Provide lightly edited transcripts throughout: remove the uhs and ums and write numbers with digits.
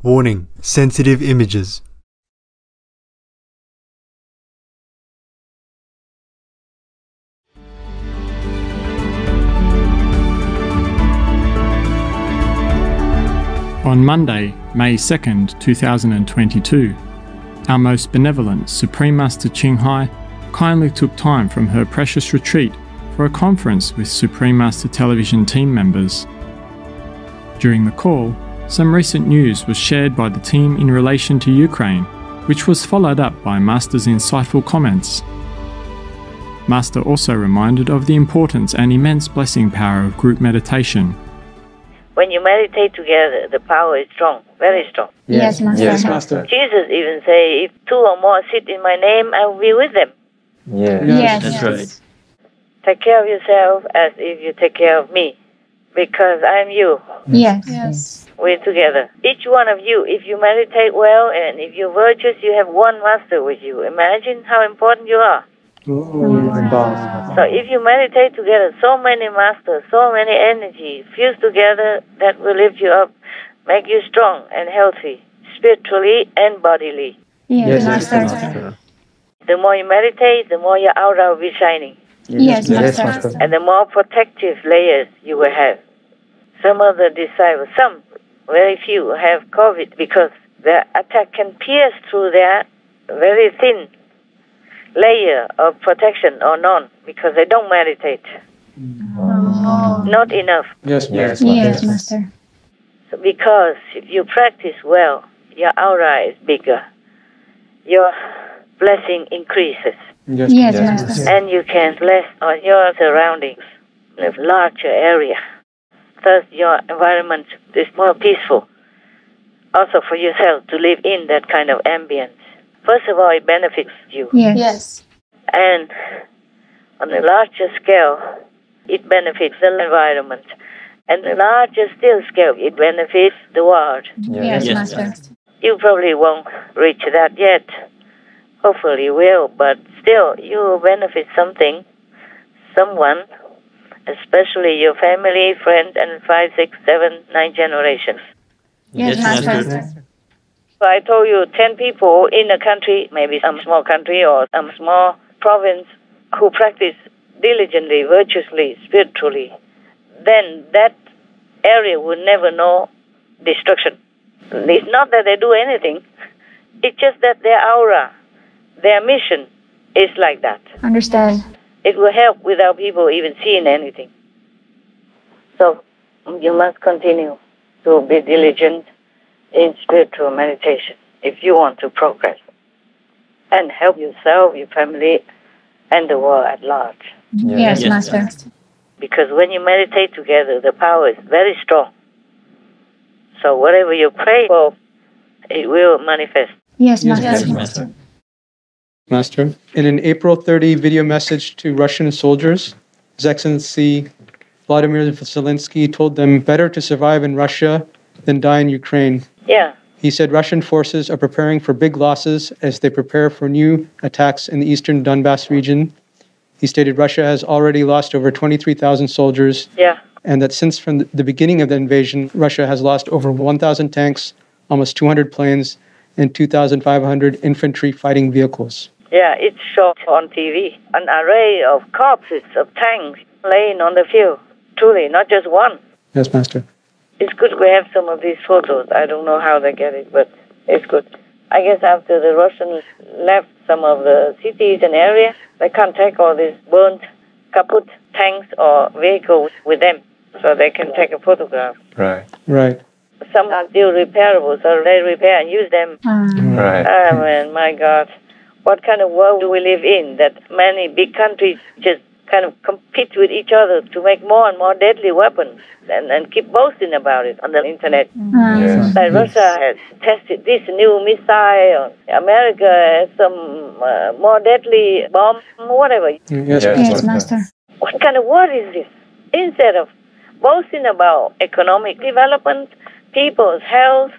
Warning: sensitive images. On Monday, May 2nd, 2022, our most benevolent Supreme Master Ching Hai kindly took time from her precious retreat for a conference with Supreme Master Television team members. During the call, some recent news was shared by the team in relation to Ukraine, which was followed up by Master's insightful comments. Master also reminded of the importance and immense blessing power of group meditation. When you meditate together, the power is strong, very strong. Yes, Master. Yes, Master. Jesus even say, if two or more sit in my name, I will be with them. Yes. That's right. Take care of yourself as if you take care of me, because I am you. Yes. We're together. Each one of you, if you meditate well and if you're virtuous, you have one master with you. Imagine how important you are. So if you meditate together, so many masters, so many energy fused together, that will lift you up, make you strong and healthy, spiritually and bodily. Yes, Master. The more you meditate, the more your aura will be shining. Yes, Master. And the more protective layers you will have. Some of the disciples, some, very few, have COVID because the attack can pierce through their very thin layer of protection or none, because they don't meditate. Not enough. Yes, Master. So because if you practice well, your aura is bigger. Your blessing increases. Yes, Master. And you can bless on your surroundings in a larger area. Thus, your environment is more peaceful. Also for yourself to live in that kind of ambience. First of all, it benefits you. Yes. And on a larger scale, it benefits the environment. And on a larger still scale, it benefits the world. Yes, Master. You probably won't reach that yet. Hopefully you will, but still, you will benefit something, someone, especially your family, friends, and 5, 6, 7, 9 generations. Yes, Master. So I told you 10 people in a country, maybe some small country or some small province, who practice diligently, virtuously, spiritually, then that area will never know destruction. It's not that they do anything. It's just that their aura, their mission is like that. Understand. It will help without people even seeing anything. So you must continue to be diligent in spiritual meditation if you want to progress and help yourself, your family, and the world at large. Yes, Master. Because when you meditate together, the power is very strong. So whatever you pray for, it will manifest. Yes, Master. Master, in an April 30 video message to Russian soldiers, His Excellency Vladimir Zelensky told them better to survive in Russia than die in Ukraine. Yeah. He said Russian forces are preparing for big losses as they prepare for new attacks in the eastern Donbass region. He stated Russia has already lost over 23,000 soldiers. Yeah. And that since from the beginning of the invasion, Russia has lost over 1,000 tanks, almost 200 planes, and 2,500 infantry fighting vehicles. Yeah, it's shown on TV. An array of corpses of tanks laying on the field. Truly, not just one. Yes, Master. It's good we have some of these photos. I don't know how they get it, but it's good. I guess after the Russians left some of the cities and areas, they can't take all these burnt, kaput tanks or vehicles with them, so they can take a photograph. Right. Some are still repairable, so they repair and use them. Right. Man, my God. What kind of world do we live in that many big countries just kind of compete with each other to make more and more deadly weapons and keep boasting about it on the internet? Like Russia has tested this new missile, America has some more deadly bomb, whatever. Yes, Master. What kind of world is this? Instead of boasting about economic development, people's health,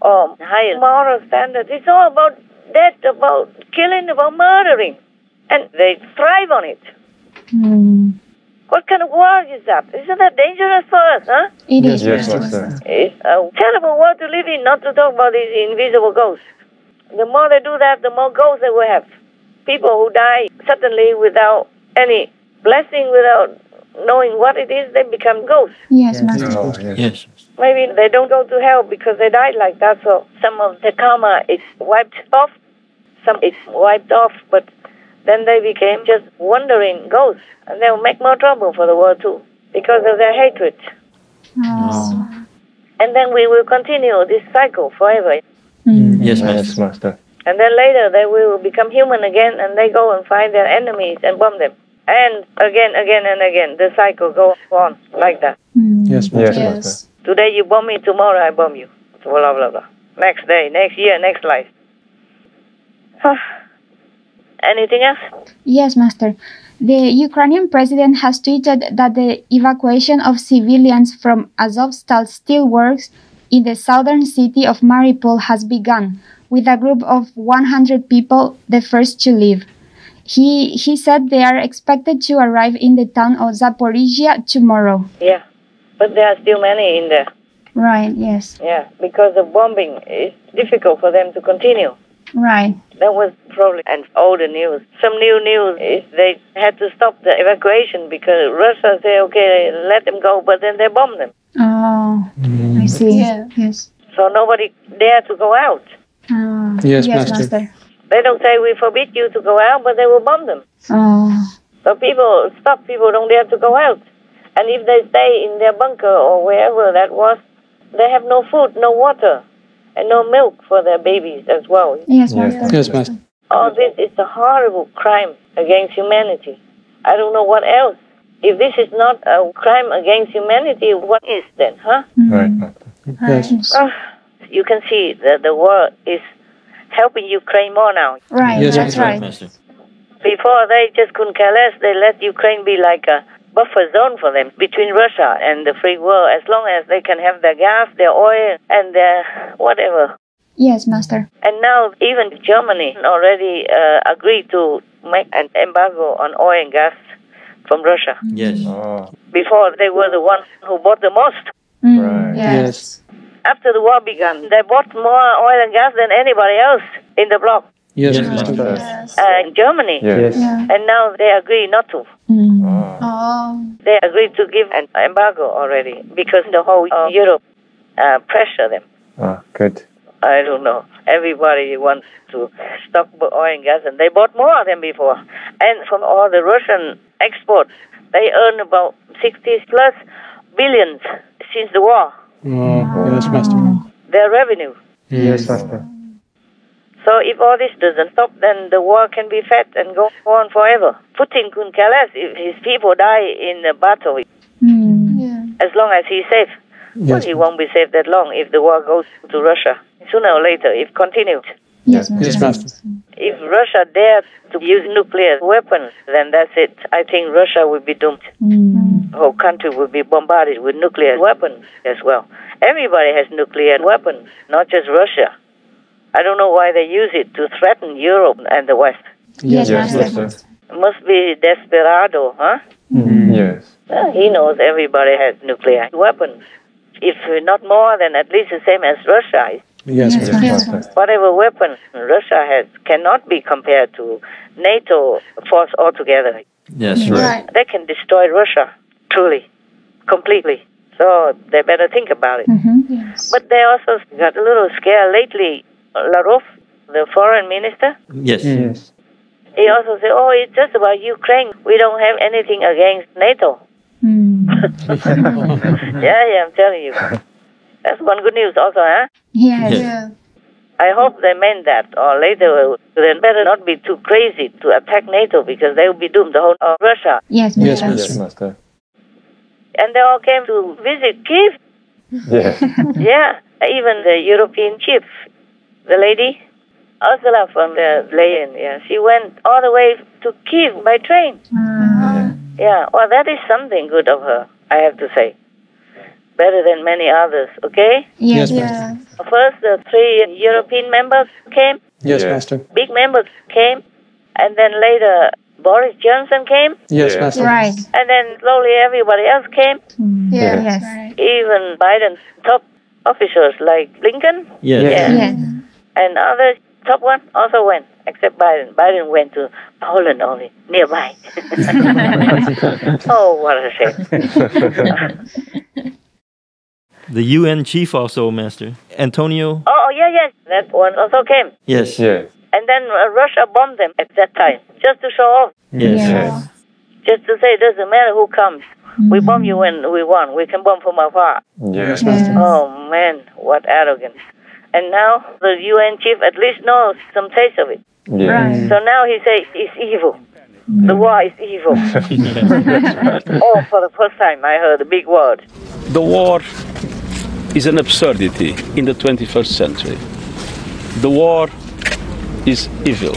or higher moral standards, it's all about death, about killing, about murdering. And they thrive on it. What kind of war is that? Isn't that dangerous for us, huh? It is. Yes, Master. It's a terrible world to live in, not to talk about these invisible ghosts. The more they do that, the more ghosts they will have. People who die suddenly without any blessing, without knowing what it is, they become ghosts. Yes, Master. Oh, yes. Maybe they don't go to hell because they died like that, so some of the karma is wiped off, some is wiped off, but then they became just wandering ghosts, and they will make more trouble for the world too, because of their hatred. Oh. And then we will continue this cycle forever. Yes, Master. And then later they will become human again, and they go and find their enemies and bomb them. And again, and again, the cycle goes on like that. Yes, Master. Yes, Master. Today you bomb me, tomorrow I bomb you. Blah, blah, blah. Next day, next year, next life. Anything else? Yes, Master. The Ukrainian president has tweeted that the evacuation of civilians from Azovstal steelworks in the southern city of Mariupol has begun, with a group of 100 people, the first to leave. He said they are expected to arrive in the town of Zaporizhia tomorrow. Yeah, but there are still many in there. Right, yes. Yeah, because of bombing, it's difficult for them to continue. Right. That was probably, and all the news. Some new news is they had to stop the evacuation because Russia say, okay, let them go, but then they bomb them. Oh, I see. Yeah. Yes. So nobody dare to go out. Yes, Master. They don't say we forbid you to go out, but they will bomb them. Oh, So people don't dare to go out. And if they stay in their bunker or wherever that was, they have no food, no water, and no milk for their babies as well. yes, Master. Yes, Master. All this is a horrible crime against humanity. I don't know what else. If this is not a crime against humanity, what is then, huh? Right, Master. Yes. You can see that the war is helping Ukraine more now. Right, Yes, that's Master. right. Master. Before, they just couldn't care less. They let Ukraine be like a buffer zone for them between Russia and the free world, as long as they can have their gas, their oil, and their whatever. Yes, Master. And now even Germany already agreed to make an embargo on oil and gas from Russia. Yes. Before, they were the ones who bought the most. Right. Yes. After the war began, they bought more oil and gas than anybody else in the bloc. Yes, Yes, Master. Master. In Germany. Yes. Yeah. And now they agree not to. Oh. They agreed to give an embargo already because the whole Europe pressure them. Good. I don't know. Everybody wants to stock oil and gas, and they bought more than before. And from all the Russian exports, they earn about 60 plus billions since the war. Yes, Master. Their revenue. Yes, Master. So if all this doesn't stop, then the war can be fed and go on forever. Putin couldn't care less if his people die in the battle, Yeah. as long as he's safe. Well, Yes. he won't be safe that long if the war goes to Russia. Sooner or later, it continues. Yes, Master. Yes, Master. If Russia dares to use nuclear weapons, then that's it. I think Russia will be doomed. The whole country will be bombarded with nuclear weapons as well. Everybody has nuclear weapons, not just Russia. I don't know why they use it to threaten Europe and the West. Yes, Yes, Master. Master. Must be desperado, huh? Yes. He knows everybody has nuclear weapons. If not more, then at least the same as Russia is. Yes, Yes, Master. Yes, Master. Whatever weapons Russia has cannot be compared to NATO force altogether. Yes, right. Right. They can destroy Russia, truly, completely. So they better think about it. Yes. But they also got a little scared lately. Lavrov, the foreign minister, Yes. Yes. he also said, oh, it's just about Ukraine. We don't have anything against NATO. Yeah, I'm telling you. That's one good news also, huh? Yes. Yeah. I hope they meant that, or later they better not be too crazy to attack NATO because they will be doomed, the whole of Russia. Yes, Yes, Master. Yes, Master. And they all came to visit Kiev. Yes. Yeah, even the European chief, the lady, Ursula von der Leyen, yeah, she went all the way to Kiev by train. Yeah, well, that is something good of her, I have to say. Better than many others, okay? Yes, Yes, Master. Yeah. First, the 3 European members came, Yes, Yeah. Master. big members came, and then later Boris Johnson came, Yes, Yeah. Master. Right. and then slowly everybody else came. Yes. Yes. Right. Even Biden's top officials like Lincoln Yes. Yeah. Yes. and other top one also went, except Biden. Biden went to Poland only, nearby. Oh, what a shame. The UN chief also, Master. Antonio. Oh, yeah, yes, that one also came. Yes. Yeah. And then Russia bombed them at that time, just to show off, Yes. Yes. just to say it doesn't matter who comes. We bomb you when we want. We can bomb from afar. Yes. Oh, man, what arrogance. And now the UN chief at least knows some taste of it. Yeah. So now he says it's evil. The war is evil. Oh, for the first time I heard a big word. The war is an absurdity in the 21st century. The war is evil.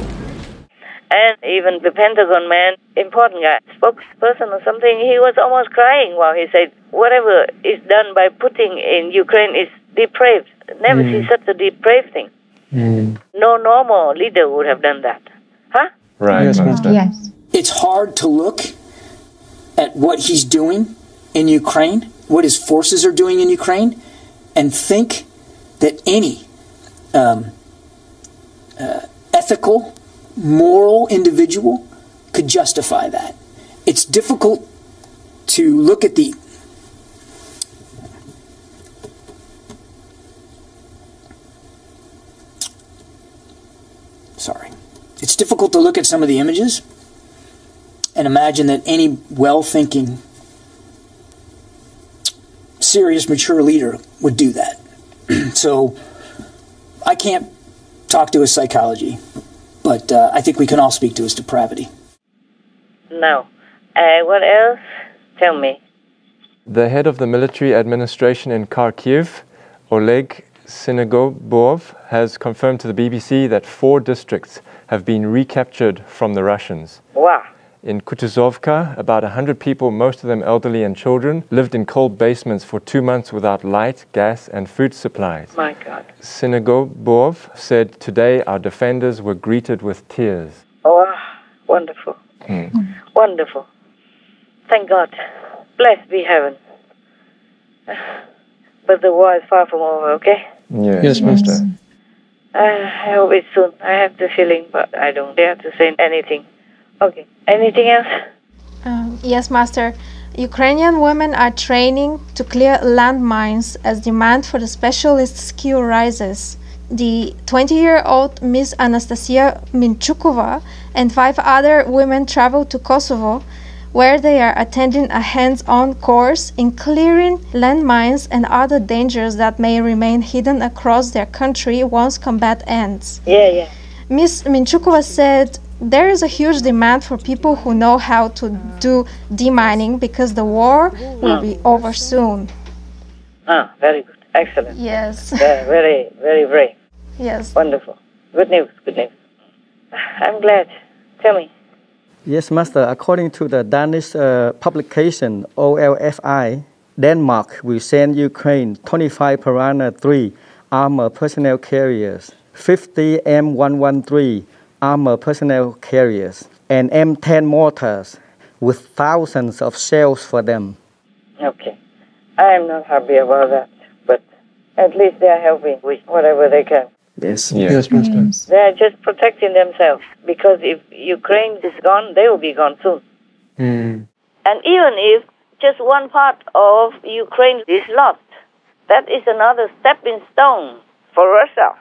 And even the Pentagon man, important guy, spokesperson or something, he was almost crying while he said, whatever is done by Putin in Ukraine is depraved. Never see such a depraved thing. No normal leader would have done that. Huh? Right. Yes, Master. Yes. It's hard to look at what he's doing in Ukraine, what his forces are doing in Ukraine, and think that any ethical, moral individual could justify that. It's difficult to look at the It's difficult to look at some of the images and imagine that any well-thinking, serious, mature leader would do that. So I can't talk to his psychology, but I think we can all speak to his depravity. No. What else? Tell me. The head of the military administration in Kharkiv, Oleg Sinogobov, has confirmed to the BBC that 4 districts have been recaptured from the Russians. Wow. In Kutuzovka, about 100 people, most of them elderly and children, lived in cold basements for 2 months without light, gas and food supplies. My God. Sinogobov said, "Today our defenders were greeted with tears." Oh, wonderful. Wonderful. Thank God. Blessed be heaven. But the war is far from over, okay? Yes, Master. I hope it's soon. I have the feeling, but I don't dare to say anything. Okay. Anything else? Yes, Master. Ukrainian women are training to clear landmines as demand for the specialist skill rises. The 20-year-old Miss Anastasia Minchukova and 5 other women traveled to Kosovo, where they are attending a hands-on course in clearing landmines and other dangers that may remain hidden across their country once combat ends. Yeah. Miss Minchukova said, there is a huge demand for people who know how to do demining because the war will be over soon. Ah, very good. Excellent. Yes. Yeah, very, very brave. Yes. Wonderful. Good news. I'm glad. Tell me. Yes, Master. According to the Danish publication OLFI, Denmark will send Ukraine 25 Piranha 3 armored personnel carriers, 50 M113 armored personnel carriers, and M10 mortars with thousands of shells for them. Okay. I'm not happy about that, but at least they are helping with whatever they can. Yes. Yes, Master. They are just protecting themselves, because if Ukraine is gone, they will be gone soon. And even if just one part of Ukraine is lost, that is another stepping stone for Russia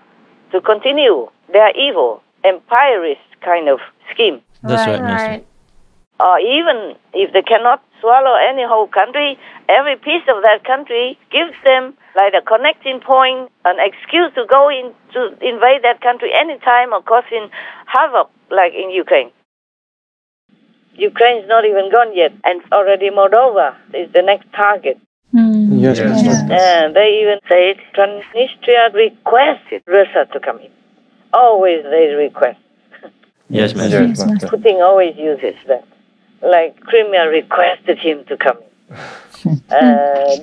to continue their evil, empirist kind of scheme. That's right, Master. Or even if they cannot swallow any whole country, every piece of that country gives them like a connecting point, an excuse to go in to invade that country anytime or causing havoc like in Ukraine. Ukraine is not even gone yet, and already Moldova is the next target. Yes, Master. They even say Transnistria requested Russia to come in. Always they request. Yes, Master. Yes, Master. Putin always uses that. Like Crimea requested him to come in.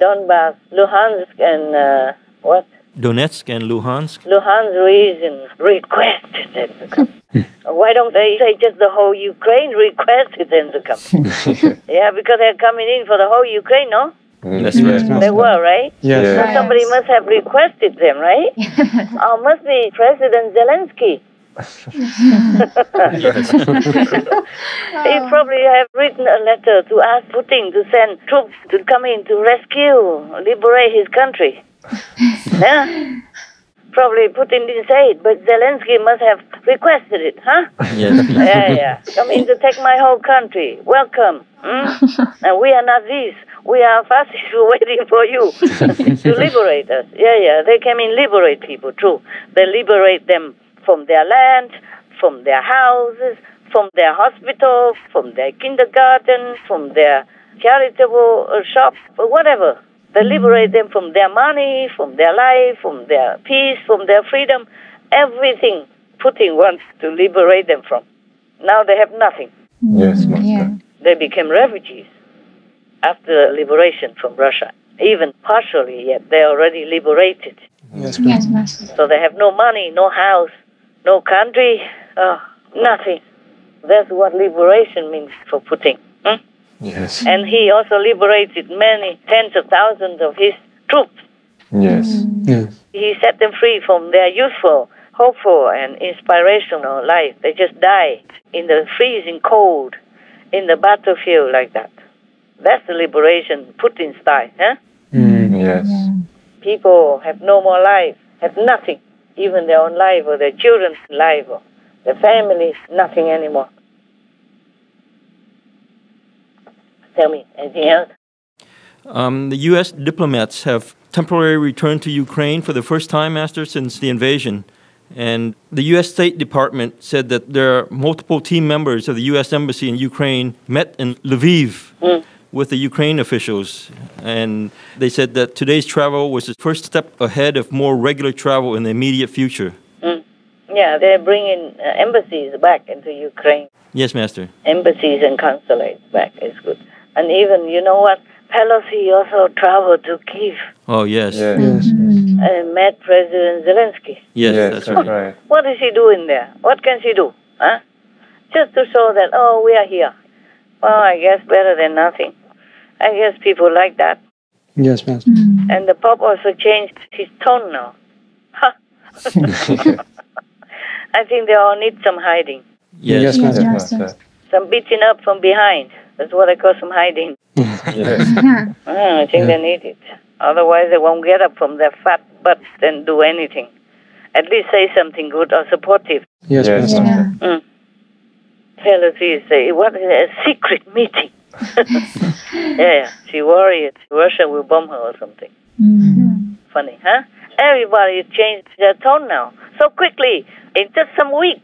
Donbass, Luhansk, and what? Donetsk and Luhansk. Luhansk region requested them to come. Why don't they say just the whole Ukraine requested them to come? Yeah, because they're coming in for the whole Ukraine, no? That's right. They were, right? Yes. So somebody must have requested them, right? Must be President Zelensky. He probably have written a letter to ask Putin to send troops to come in to rescue, liberate his country. Yeah? Probably Putin didn't say it, but Zelensky must have requested it, huh? Yes. Yeah. Come in to take my whole country. Welcome. And we are Nazis. We are fascists waiting for you to liberate us. Yeah. They came in liberate people, true. They liberate them from their land, from their houses, from their hospital, from their kindergarten, from their charitable shop, or whatever. They liberate them from their money, from their life, from their peace, from their freedom, everything Putin wants to liberate them from. Now they have nothing. Yes, Master. They became refugees after liberation from Russia. Even partially, yet they already liberated. Yes, Master. So they have no money, no house, no country, nothing. That's what liberation means for Putin. Yes. And he also liberated many tens of thousands of his troops. Yes. Yes. He set them free from their youthful, hopeful, and inspirational life. They just died in the freezing cold, in the battlefield like that. That's the liberation, Putin style, huh? Yes. People have no more life, have nothing, even their own life or their children's life or their families, nothing anymore. Tell me, anything else? The U.S. diplomats have temporarily returned to Ukraine for the first time, Master, since the invasion. And the U.S. State Department said that there are multiple team members of the U.S. Embassy in Ukraine met in Lviv with the Ukraine officials. And they said that today's travel was the first step ahead of more regular travel in the immediate future. Yeah, they're bringing embassies back into Ukraine. Yes, Master. Embassies and consulates back is good. And even, you know what, Pelosi also traveled to Kyiv. Oh, yes. And met President Zelensky. Yes, that's right. What is she doing there? What can she do? Huh? Just to show that, we are here. Well, I guess better than nothing. I guess people like that. Yes, Master. And the Pope also changed his tone now. I think they all need some hiding. Yes, Master. Some beating up from behind. That's what I call some hiding. I think they need it. Otherwise, they won't get up from their fat butts and do anything. At least say something good or supportive. Yes, Master. Pelosi say, what is a secret meeting? She worried Russia will bomb her or something. Funny, huh? Everybody changed their tone now so quickly in just some weeks.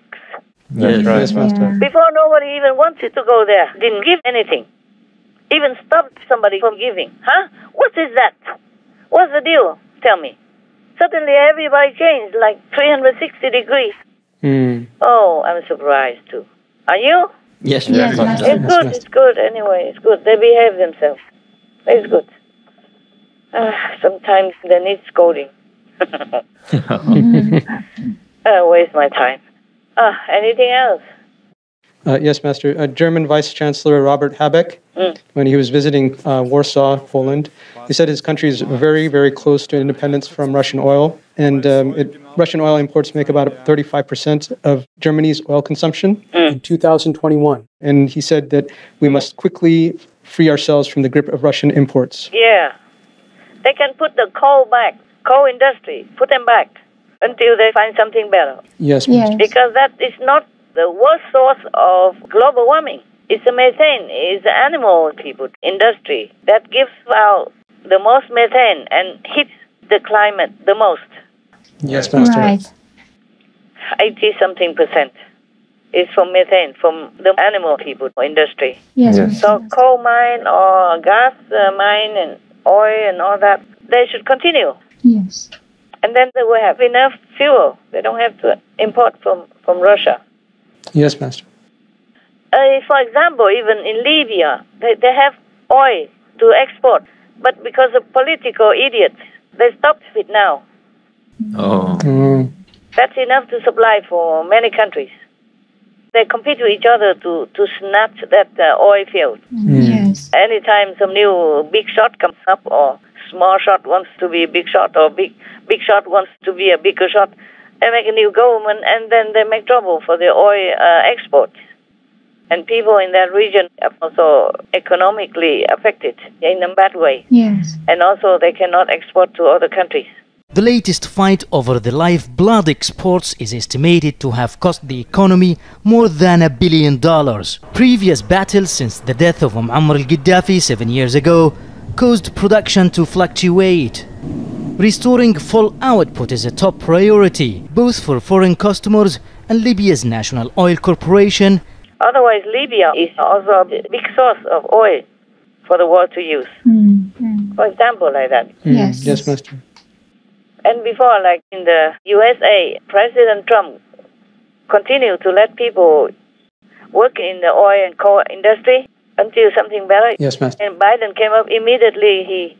That's right, Master. Before, nobody even wanted to go there. Didn't give anything. Even stopped somebody from giving. Huh? What is that? What's the deal? Tell me. Suddenly everybody changed like 360 degrees. Oh, I'm surprised too. Are you? Yes, Master. It's good, it's good anyway. It's good. They behave themselves. It's good. Sometimes they need scolding. I waste my time. Anything else? Yes, Master. German Vice Chancellor Robert Habeck, when he was visiting Warsaw, Poland, he said his country is very, very close to independence from Russian oil. And Russian oil imports make about 35% of Germany's oil consumption in 2021. And he said that we must quickly free ourselves from the grip of Russian imports. Yeah. They can put the coal back, coal industry, put them back until they find something better. Yes, Master. Because that is not the worst source of global warming. It's the methane, it's the animal industry that gives out the most methane and hits the climate the most. Yes, Master. Right. 80-something% is from methane, from the animal industry. Yes. So coal mine or gas mine and oil and all that, they should continue. Yes. And then they will have enough fuel. They don't have to import from Russia. Yes, Master. For example, even in Libya, they have oil to export. But because of political idiots, they stopped it now. Oh. That's enough to supply for many countries. They compete with each other to snatch that oil field. Yes. Anytime some new big shot comes up, or small shot wants to be a big shot, or big shot wants to be a bigger shot, they make a new government, and then they make trouble for the oil export. And people in that region are also economically affected in a bad way. Yes. And also they cannot export to other countries. The latest fight over the lifeblood exports is estimated to have cost the economy more than $1 billion. Previous battles since the death of Muammar al-Gaddafi 7 years ago caused production to fluctuate. Restoring full output is a top priority, both for foreign customers and Libya's National Oil Corporation. Otherwise, Libya is also a big source of oil for the world to use. For example, like that. Yes. Yes, Master. And before, like in the USA, President Trump continued to let people work in the oil and coal industry until something better. Yes, Master. And Biden came up immediately, he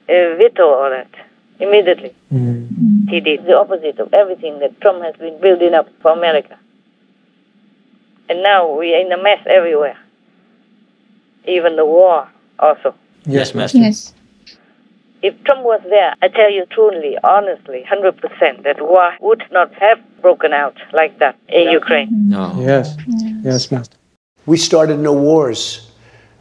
vetoed all that. Immediately. He did the opposite of everything that Trump has been building up for America. And now we are in a mess everywhere. Even the war also. Yes, Master. Yes. If Trump was there, I tell you truly, honestly, 100%, that war would not have broken out like that in Ukraine. No. Yes. Yes, Master. We started no wars.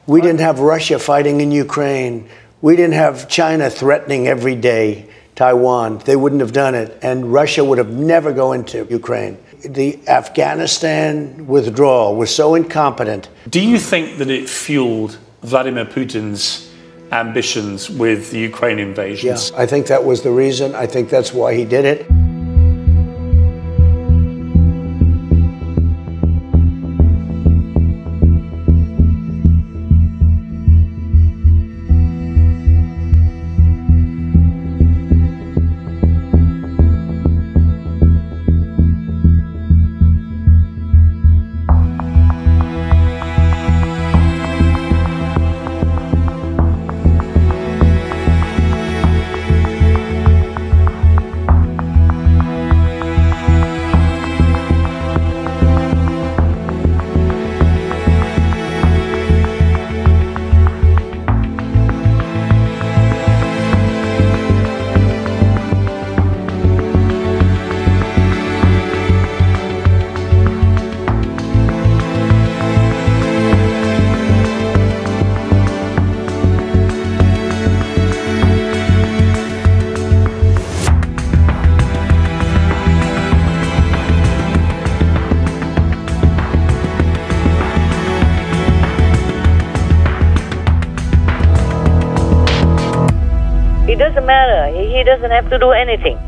We didn't have Russia fighting in Ukraine. We didn't have China threatening every day Taiwan. They wouldn't have done it. And Russia would have never gone into Ukraine. The Afghanistan withdrawal was so incompetent. Do you think that it fueled Vladimir Putin's ambitions with the Ukraine invasions? Yeah, I think that was the reason. I think that's why he did it. It doesn't matter. He doesn't have to do anything.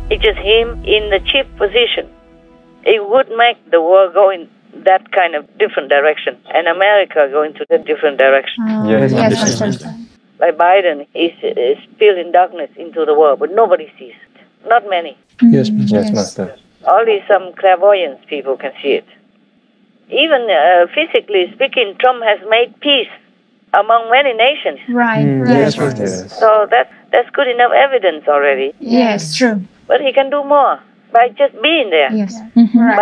It's just him in the chief position. It would make the world go in that kind of different direction, and America go into that different direction. Yes, Yes. Like Biden is still in darkness into the world, but nobody sees it. Not many. Yes, Master. Yes, Master. Only some clairvoyance people can see it. Even physically speaking, Trump has made peace among many nations. Right. Yes, Yes. Master. Yes. So that's good enough evidence already. Yes. True. But he can do more by just being there. Yes.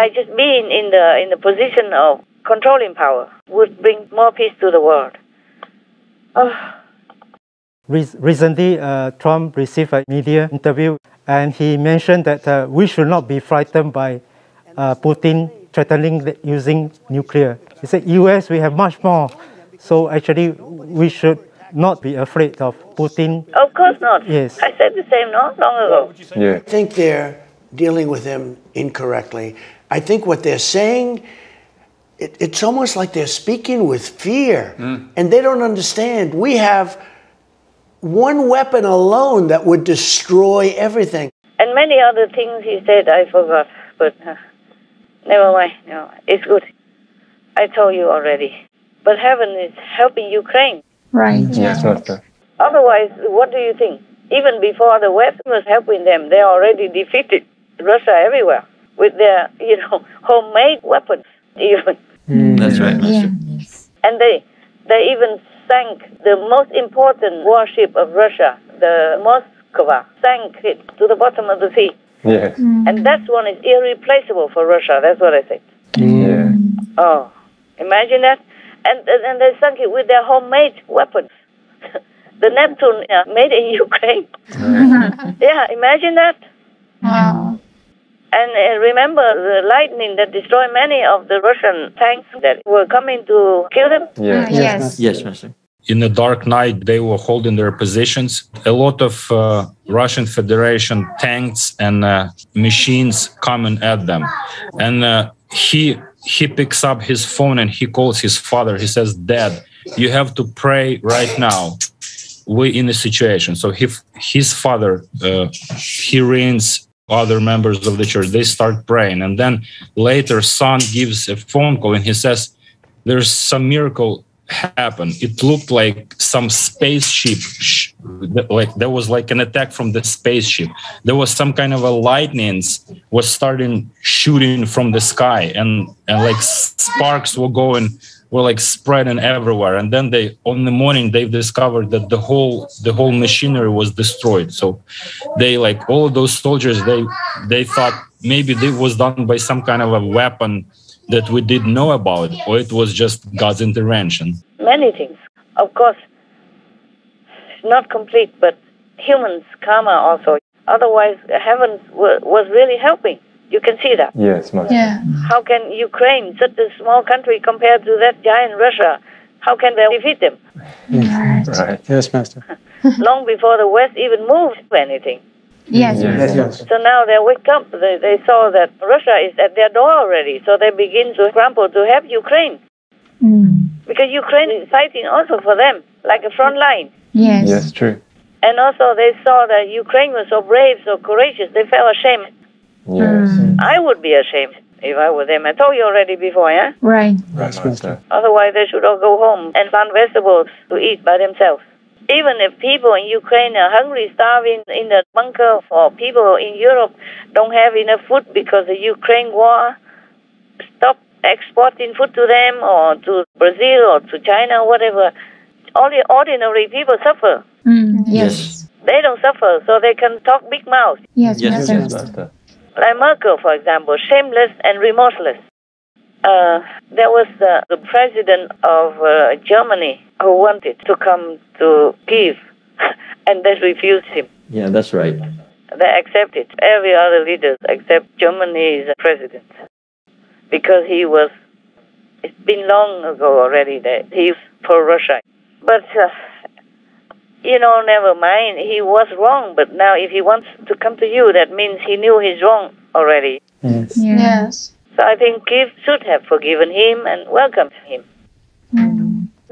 By just being in the position of controlling power would bring more peace to the world. Oh. Recently, Trump received a media interview, and he mentioned that we should not be frightened by Putin threatening using nuclear. He said, U.S., we have much more. So actually, we should not be afraid of Putin. Of course not. Yes. I said the same not long ago. Yeah. I think they're dealing with him incorrectly. I think what they're saying, it's almost like they're speaking with fear. And they don't understand. We have one weapon alone that would destroy everything. And many other things he said, I forgot. But never mind. No, it's good. I told you already. But heaven is helping Ukraine. Right. Yes, Master. Otherwise, what do you think? Even before the West was helping them, they already defeated Russia everywhere with their, homemade weapons. Even. That's right, Master. And they even sank the most important warship of Russia, the Moskva, sank it to the bottom of the sea. Yes. And that one is irreplaceable for Russia. That's what I say. Yeah. Oh, imagine that. And they sunk it with their homemade weapons. The Neptune made in Ukraine. Yeah, imagine that. Wow. And remember the lightning that destroyed many of the Russian tanks that were coming to kill them? Yes. Yes, Master. In the dark night, they were holding their positions. A lot of Russian Federation tanks and machines coming at them. And he picks up his phone and he calls his father. He says, "Dad, you have to pray right now. We're in a situation." So his father, he rings other members of the church. They start praying. And then later, son gives a phone call and he says, "There's some miracle happen." It looked like some spaceship, like there was like an attack from the spaceship. There was some kind of a lightning was starting shooting from the sky, and like sparks were like spreading everywhere. And then on the morning they've discovered that the whole machinery was destroyed. So they, like all of those soldiers, they thought maybe it was done by some kind of a weapon that we didn't know about, or it was just God's intervention. Many things. Of course, it's not complete, but humans' karma also. Otherwise, heaven was really helping. You can see that. Yes, Master. Yeah. How can Ukraine, such a small country compared to that giant Russia, how can they defeat them? Right. Yes, Master. Long before the West even moved anything. Yes. So now they wake up. They saw that Russia is at their door already. So they begin to scramble to help Ukraine. Because Ukraine is fighting also for them, like a front line. Yes. Yes, true. And also they saw that Ukraine was so brave, so courageous, they felt ashamed. Yes. I would be ashamed if I were them. I told you already before, yeah? Right. Right, Master. Otherwise they should all go home and plant vegetables to eat by themselves. Even if people in Ukraine are hungry, starving in the bunker, or people in Europe don't have enough food because the Ukraine war stopped exporting food to them, or to Brazil, or to China, whatever, all the ordinary people suffer. Yes. They don't suffer, so they can talk big mouth. Yes, Yes, Master. yes, Master. Like Merkel, for example, shameless and remorseless. There was the president of Germany who wanted to come to Kiev, and they refused him. Yeah, that's right. They accepted. Every other leader except Germany's president. Because it's been long ago already that he's for Russia. But, never mind. He was wrong, but now if he wants to come to you, that means he knew he's wrong already. Yes. Yes. So I think Kiev should have forgiven him and welcomed him.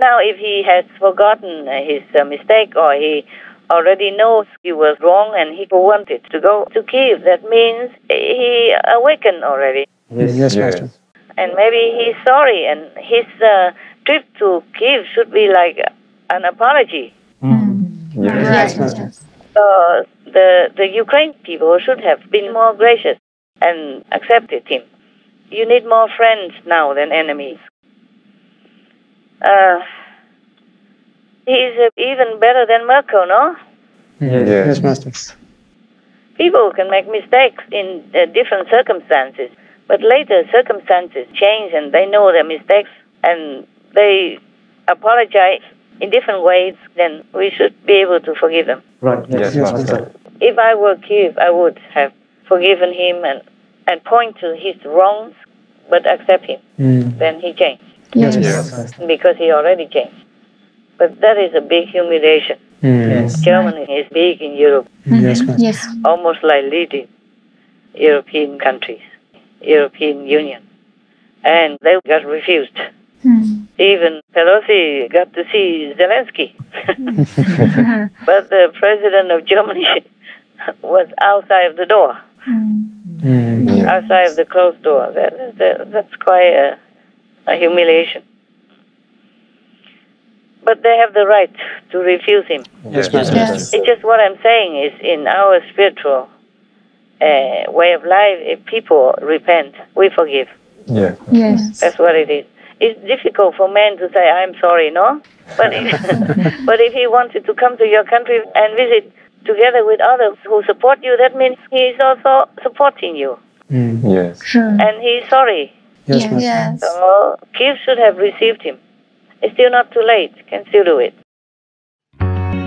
Now, if he has forgotten his mistake, or he already knows he was wrong and he wanted to go to Kiev, that means he awakened already. Yes, Master. And maybe he's sorry, and his trip to Kiev should be like an apology. Yes, Master. So the Ukraine people should have been more gracious and accepted him. You need more friends now than enemies. He's even better than Merkel, no? Yes, Master. People can make mistakes in different circumstances, but later circumstances change and they know their mistakes and they apologize in different ways, then we should be able to forgive them. Right. Yes, Master. If I were Kiev, I would have forgiven him and point to his wrongs, but accept him. Then he changed. Yes. Because he already changed. But that is a big humiliation. Yes. Germany is big in Europe. Yes, Master. Yes. Almost like leading European countries, European Union. And they got refused. Even Pelosi got to see Zelensky. But the president of Germany was outside of the door. Outside of the closed door. That's quite a humiliation. But they have the right to refuse him. Yes, Master. Yes. It's just what I'm saying is in our spiritual way of life, if people repent, we forgive. Yeah. Yes. That's what it is. It's difficult for men to say, I'm sorry, no? But if he wanted to come to your country and visit together with others who support you, that means he's also supporting you. Yes. Sure. And he's sorry. Yes, Yes. Master. Yes. So Kiev should have received him. It's still not too late. Can still do it.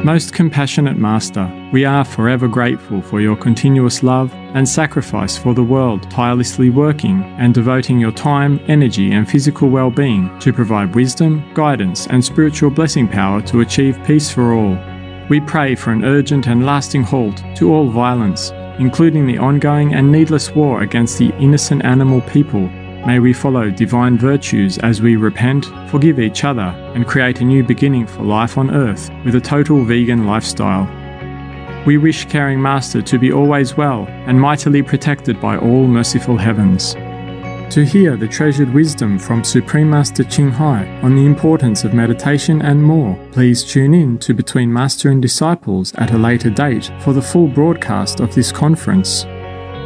Most compassionate Master, we are forever grateful for your continuous love and sacrifice for the world, tirelessly working and devoting your time, energy and physical well-being to provide wisdom, guidance and spiritual blessing power to achieve peace for all. We pray for an urgent and lasting halt to all violence, including the ongoing and needless war against the innocent animal people. May we follow divine virtues as we repent, forgive each other, and create a new beginning for life on earth with a total vegan lifestyle. We wish Caring Master to be always well and mightily protected by all merciful heavens. To hear the treasured wisdom from Supreme Master Ching Hai on the importance of meditation and more, please tune in to Between Master and Disciples at a later date for the full broadcast of this conference.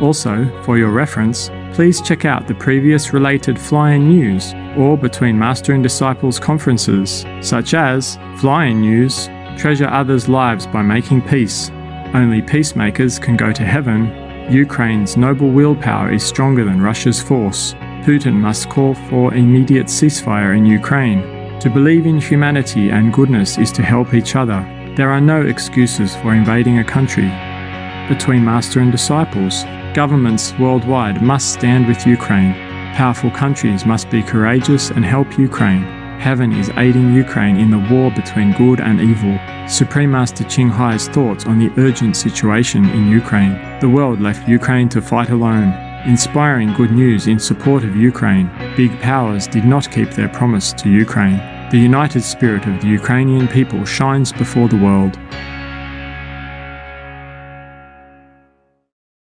Also, for your reference, please check out the previous related Fly-In News or Between Master and Disciples conferences, such as Fly-In News, Treasure Others' Lives by Making Peace, Only Peacemakers Can Go to Heaven, Ukraine's noble willpower is stronger than Russia's force, Putin must call for immediate ceasefire in Ukraine. To believe in humanity and goodness is to help each other. There are no excuses for invading a country. Between Master and Disciples, governments worldwide must stand with Ukraine. Powerful countries must be courageous and help Ukraine. Heaven is aiding Ukraine in the war between good and evil. Supreme Master Ching Hai's thoughts on the urgent situation in Ukraine. The world left Ukraine to fight alone. Inspiring good news in support of Ukraine. Big powers did not keep their promise to Ukraine. The united spirit of the Ukrainian people shines before the world.